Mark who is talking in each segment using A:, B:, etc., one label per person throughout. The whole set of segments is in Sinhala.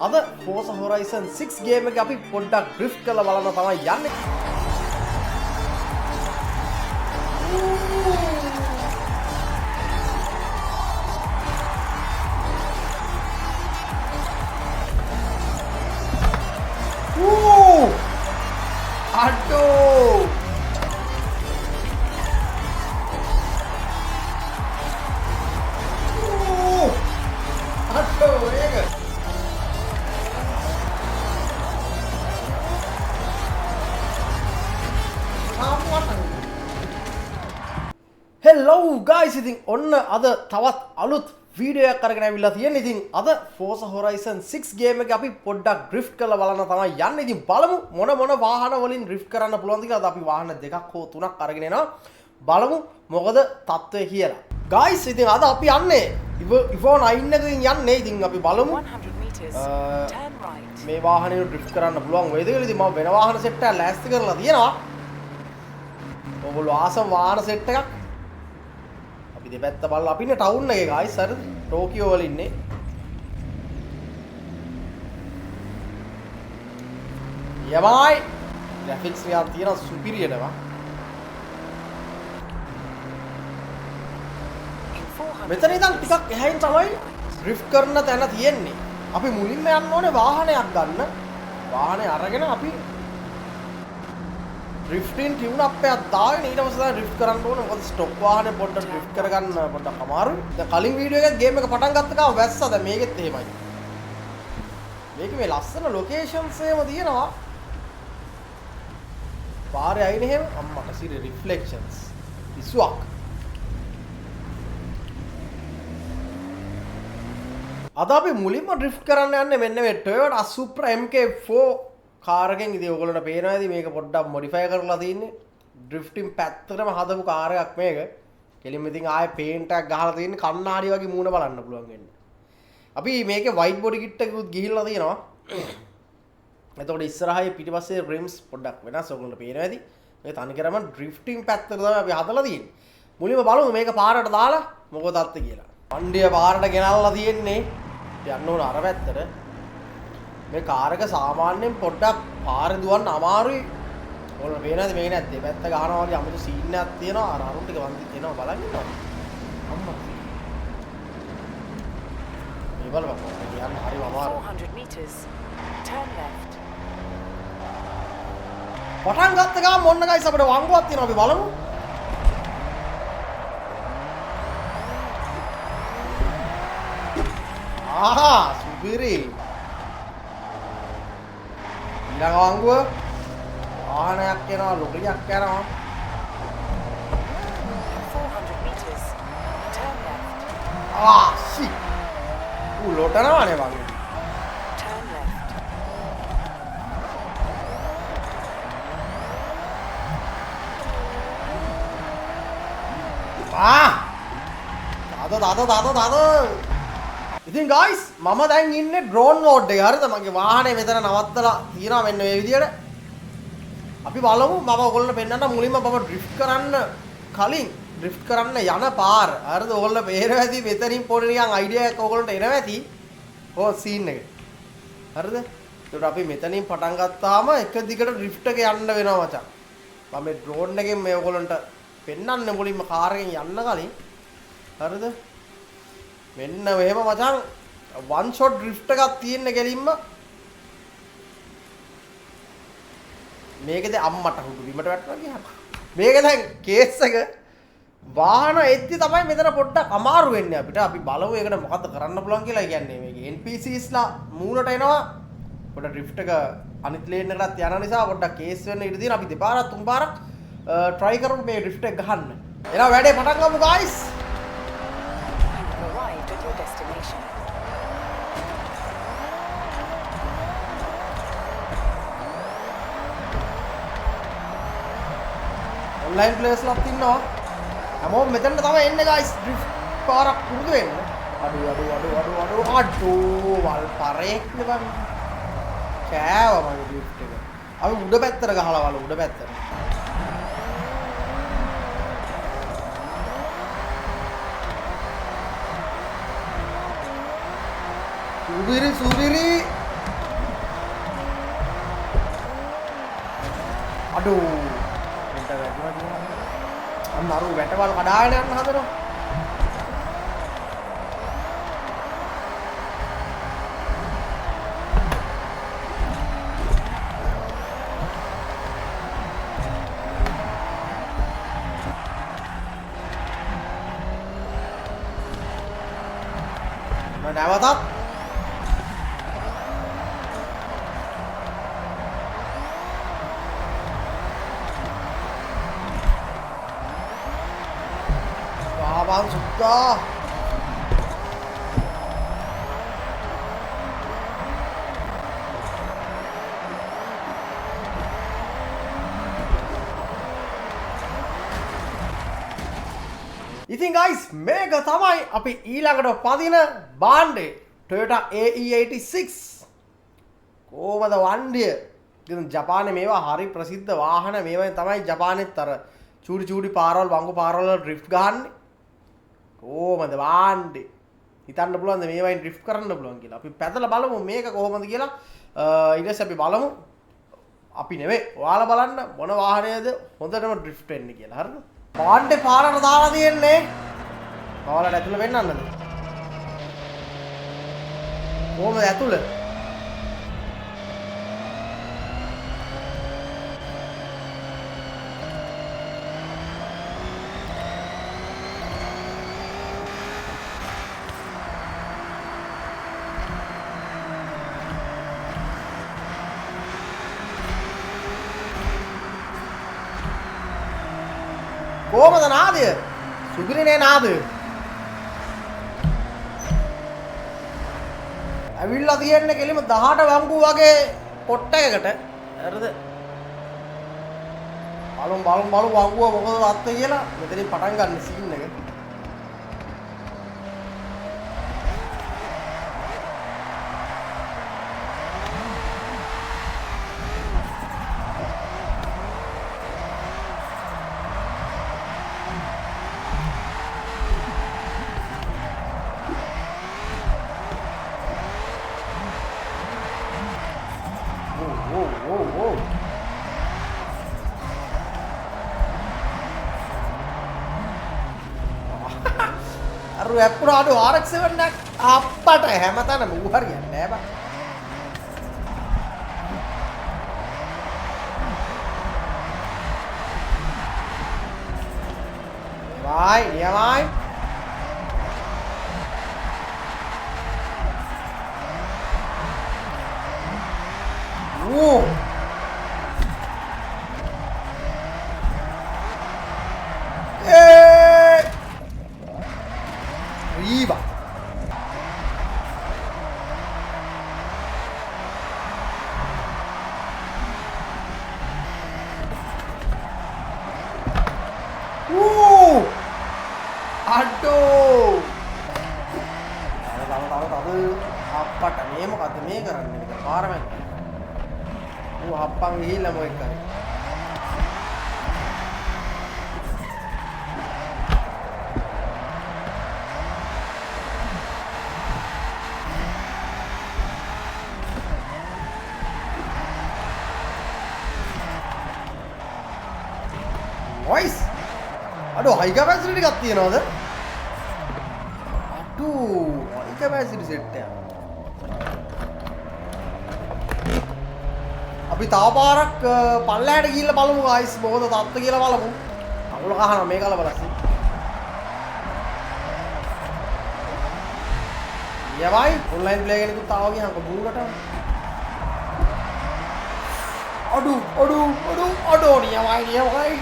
A: අද Forza Horizon 6 ගේම් එක අපි පොඩ්ඩක් ඩ්‍රිෆ්ට් කරලා බලන්න තමයි යන්නේ. අඩෝ! Hello guys, ඉතින් ඔන්න අද තවත් අලුත් වීඩියෝ එකක් අරගෙන ආවිල්ලා තියෙනවා. ඉතින් අද Forza Horizon 6 ගේම් එක අපි පොඩ්ඩක් ඩ්‍රිෆ්ට් කරලා බලන්න තමයි යන්නේ. ඉතින් බලමු මොන වාහන වලින් ඩ්‍රිෆ්ට් කරන්න පුළුවන්ද කියලා. අද අපි වාහන දෙකක් හෝ තුනක් අරගෙන එනවා. බලමු මොකද තත්ත්වය කියලා. guys, ඉතින් අද අපි යන්නේ Evo 9 එකකින් යන්නේ. ඉතින් අපි බලමු මේ වාහනේ ඩ්‍රිෆ්ට් කරන්න පුළුවන් වේද කියලා. ඉතින් මම වෙන වාහන සෙට් එකක් ලෑස්ති කරලා තියෙනවා. ඔයගොල්ලෝ ආසම් වාහන සෙට් එකක් දෙපැත්ත බලලා අපි ඉන්නේ ටවුන් එකේ guys හරිද ටෝකියෝ වල ඉන්නේ යමයි ග්‍රැෆික්ස් එකක් තියෙන සුපිරියර් එකක් මෙතන ඉඳන් ටිකක් එහයින් තමයි ඩ්‍රිෆ්ට් කරන තැන තියෙන්නේ අපි මුලින්ම යන්න ඕනේ වාහනයක් ගන්න වාහනේ අරගෙන අපි ඩ්‍රිෆ්ටින් ටියුන් අප් එකක් දාගෙන ඊට පස්සේ තමයි ඩ්‍රිෆ්ට් කරන්න ඕනේ මොකද ස්ටොක් වාහනේ පොඩ්ඩක් ඩ්‍රිෆ්ට් කරගන්න පොඩ්ඩක් අමාරුයි දැන් කලින් වීඩියෝ එකේ ගේම් එක පටන් ගත්ත ගමන් වැස්සා දැන් මේකෙත් එහෙමයි මේකේ මේ ලස්සන ලොකේෂන්ස් එහෙම තියෙනවා පාරේ අයින එහෙම අම්මට සිරි රිෆ්ලෙක්ෂන්ස් ඉස්සුවක් අද අපි මුලින්ම ඩ්‍රිෆ්ට් කරන්න යන්නේ මෙන්න මේ Toyota Supra MK4 කාර් එකෙන් ඉතින් ඔයගොල්ලන්ට පේනවා ඇති මේක පොඩ්ඩක් මොඩිෆයි කරලා තියෙන්නේ ඩ්‍රිෆ්ටින් පැත්තටම හදපු කාර් එකක් මේක. කෙලින්ම ඉතින් ආයේ පේන්ට් එකක් ගහලා තියෙන්නේ කණ්ණාඩි වගේ මූණ බලන්න පුළුවන් වෙන්නේ. අපි මේකේ වයිට් බොඩි කිට් එකකුත් ගිහිල්ලා තියෙනවා. එතකොට ඉස්සරහේ පිටිපස්සේ රිම්ස් පොඩ්ඩක් වෙනස් ඔයගොල්ලන්ට පේනවා ඇති. මේ තනිකරම ඩ්‍රිෆ්ටින් පැත්තට තමයි අපි හදලා තියෙන්නේ. මුලින්ම බලමු මේක පාරට දාලා මොකද තත්ත්වය කියලා. වණ්ඩිය පාරට ගෙනල්ලා තියෙන්නේ යන්න ඕන අර පැත්තට. මේ කාර් එක සාමාන්‍යයෙන් පොඩ්ඩක් පාරේ දුවන්න අමාරුයි. ඔයාලා පේනවාද මේක නැද්ද? දෙපැත්ත ගහනවා වගේ අමුතු සීන් එකක් තියෙනවා. අර අරුන් ටික වන්දි එනවා බලන්න ඉන්නවා. අම්මා. මේ බලපන්. යන්න හරිම අමාරුයි. 400 meters. Turn left. පටන් ගත්ත ගමන් මොන්න ගයිස් අපිට වංගුවක් තියෙනවා අපි බලමු. ආහා සුපිරි. ඊළඟ වංගුව වාහනයක් යනවා ලොරියක් යනවා
B: 400 meters turn left
A: සි ලොටනවානේ වගේ
B: turn left
A: දාද ඉතින් guys මම දැන් ඉන්නේ drone mode එකේ හරිද මගේ වාහනේ මෙතන නවත්තලා තියෙනවා මෙන්න මේ විදියට අපි බලමු මම ඔයගොල්ලන්ට පෙන්නන්න මුලින්ම මම ඩ්‍රිෆ්ට් කරන්න කලින් ඩ්‍රිෆ්ට් කරන්න යන පාර හරිද ඔයගොල්ලෝ පේනවා ඇති මෙතනින් පොඩි නිකන් අයිඩියා එකක් ඔයගොල්ලන්ට එනවා ඇති ඕ සීන් එක හරිද ඒකට අපි මෙතනින් පටන් ගත්තාම එක දිගට ඩ්‍රිෆ්ට් එක යන්න වෙනවා මචං මම මේ ඩ්‍රෝන් එකෙන් මේ ඔයගොල්ලන්ට පෙන්නන්න මුලින්ම කාර් එකෙන් යන්න කලින් හරිද මෙන්න මෙහෙම මචං වන් ෂොට් ඩ්‍රිෆ්ට් එකක් තියෙන ගෙලින්ම මේකද අම්මට හුදු බිමට වැටුණා ගියාම මේක දැන් කේස් එක වාහන එද්දි තමයි මෙතන පොඩ්ඩක් අමාරු වෙන්නේ අපිට අපි බලමු ඒකට මොකද්ද කරන්න පුළුවන් කියලා කියන්නේ මේකේ NPCs ලා මූණට එනවා පොඩ්ඩක් ඩ්‍රිෆ්ට් එක අනිත් ලේන් එකටත් යන නිසා පොඩ්ඩක් කේස් වෙන්න ඉඩ තියෙනවා අපි දෙපාරක් තුන් පාරක් try කරමු මේ ඩ්‍රිෆ්ට් එක ගහන්න එනවා වැඩේ පටන් ගමු guys
B: arrived at your destination
A: online players ලාත් ඉන්නවා හැමෝම මෙතනට තමයි එන්නේ guys ඩ්‍රිෆ්ට් පාරක් පුරුදු වෙන්න අඩු වල් පරේක් නේ බං කෑවා මගේ ඩ්‍රිෆ්ට් එක අපි උඩ පැත්තට ගහලා වල උඩ පැත්තට සුබිරි අඩෝ මෙතන වැටුණා කියනවා අන්න අර වැටවල් කඩාගෙන යන්න හදනවා නැවතත් වාවන් සුද්දා ඉතින් guys මේක තමයි අපි ඊළඟට පදින බාණ්ඩේ Toyota AE86 කොහමද වණ්ඩිය ඉතින් ජපානයේ මේවා හරි ප්‍රසිද්ධ වාහන මේවෙන් තමයි ජපානෙත් අර චූටි චූටි පාරවල් වංගු පාරවල් වල ඩ්‍රිෆ්ට් ගහන්නේ කොහමද බාණ්ඩේ හිතන්න පුළුවන්ද මේවෙන් ඩ්‍රිෆ්ට් කරන්න පුළුවන් කියලා අපි පැදලා බලමු මේක කොහමද කියලා ඊට පස්සේ අපි බලමු අපි නෙවෙයි ඔයාලා බලන්න මොන වාහනයද හොඳටම ඩ්‍රිෆ්ට් වෙන්නේ කියලා හරිද බාණ්ඩේ පාරට දාලා තියෙන්නේ ඔයාලට ඇතුළ වෙන්නන්නද කොහමද ඇතුළ කොහමද නාදය සුපිරිනේ නාදය ඇවිල්ලා තියෙන්නේ කෙලිම 18 වංගු වගේ පොට් එකකට හරිද බලමු වංගුව මොකද වත්තේ කියලා මෙතනින් පටන් ගන්න සීන් එක අර අප්පුර අඩු RX-7 එකක් අප්පට හැමතැනම ඌ හරියන්නේ නෑ බං. නියමයි. Viva! Aduh! Tahu. Apa tadi mau kata me කරන්නේ මේක පාරම. ඌ හප්පන් ගිහිල්ලා මොකක් කරේ. Boys! Aduh, high capacity එකක් තියනවද? Aduh, high capacity set එක. අපි තව පාරක් පල්ලෙහාට ගිහිල්ලා බලමු guys මොකද තත්ත්වය කියලා බලමු. අකුල කහනවා මේක බලපළස්සි. යවයි ඔන්ලයින් ප්ලේ කෙනෙකුත් ආව ගියාම බූරට. අඩු නියමයි.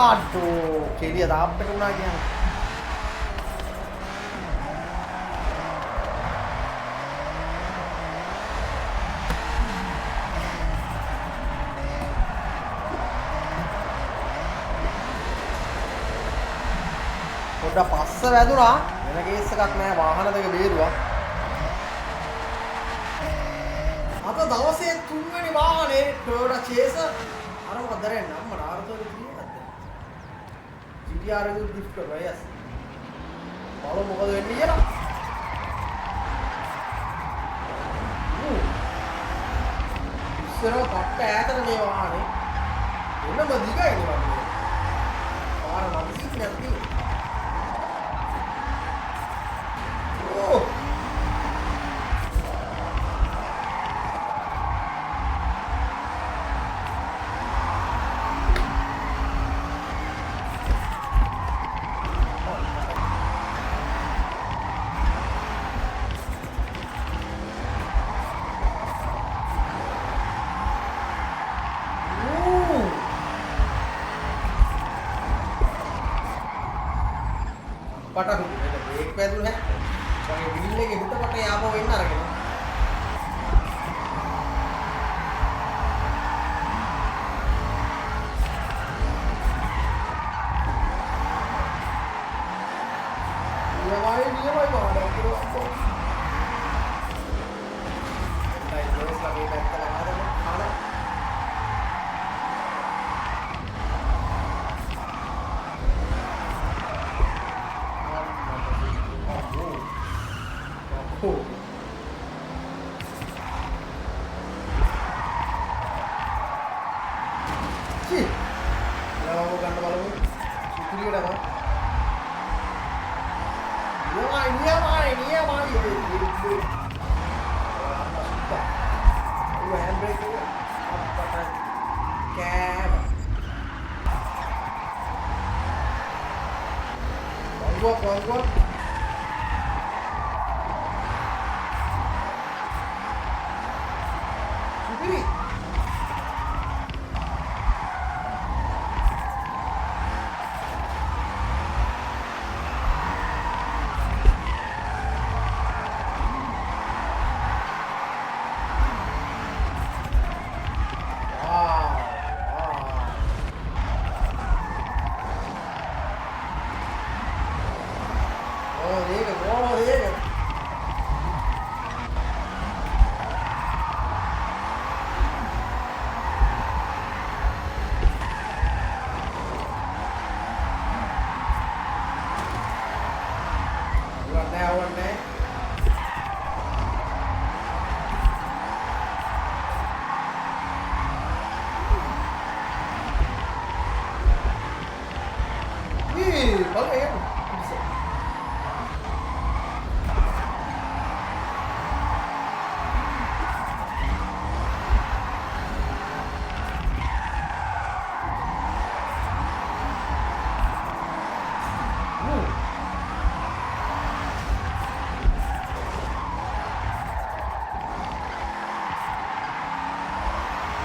A: Aduh, කෙලිය දාප්පට වුණා කියන්නේ. පොඩ්ඩක් පස්ස වැදුනා. වෙන කේස් එකක් නෑ වාහන දෙක බේරුවා. අද දවසේ තුන්වෙනි වාහනේ Toyota Chaser අර මොකද කරන්නේ අම්මට ආර්තෝද GTR එක ඩ්‍රිෆ්ට් කරනවා යස්. බලමු මොකද වෙන්නේ කියලා. වෙනවා පට්ට ඈතට මේ වාහනේ. එන්නම දිගයි නේ වගේ. පාර මදිසිත් නැති. ඕ පට බ්‍රේක් වැදුනේ නැහැ. වගේ වීල් එකේ හිටපට යාපෝ වෙන්න අරගෙන. නියමයි පාඩම් කරනවා. ඒයි ජෝස් ලගේ පැත්තට ආදම ආන. What? Supiri.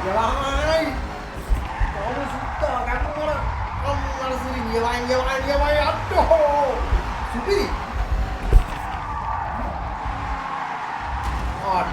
A: Nhai, có một chút tờ gắn nó là ông là gì nhiều anh ấp đồ, xuống đi, còn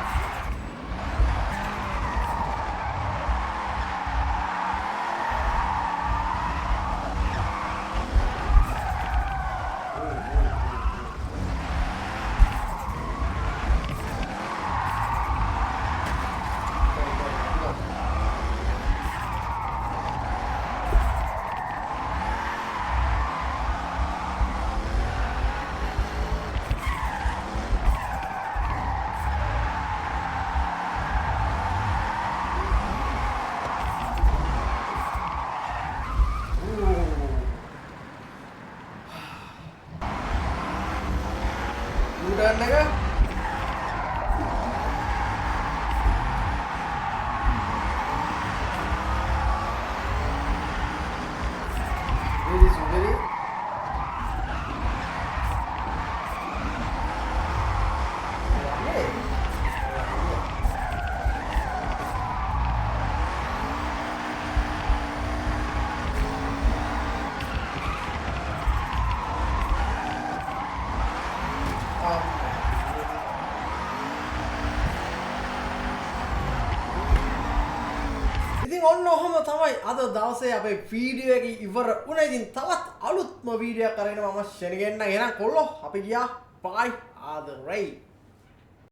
A: udah nega ini sendiri ඉතින් ඔන්න ඔහොම තමයි අද දවසේ අපේ වීඩියෝ එක ඉවර වුණා. ඉතින් තවත් අලුත්ම වීඩියෝ එකක් කරගෙන මම ෂෙනිගෙන්න. එහෙනම් කොල්ලෝ අපි ගියා. බයි ආදරේ.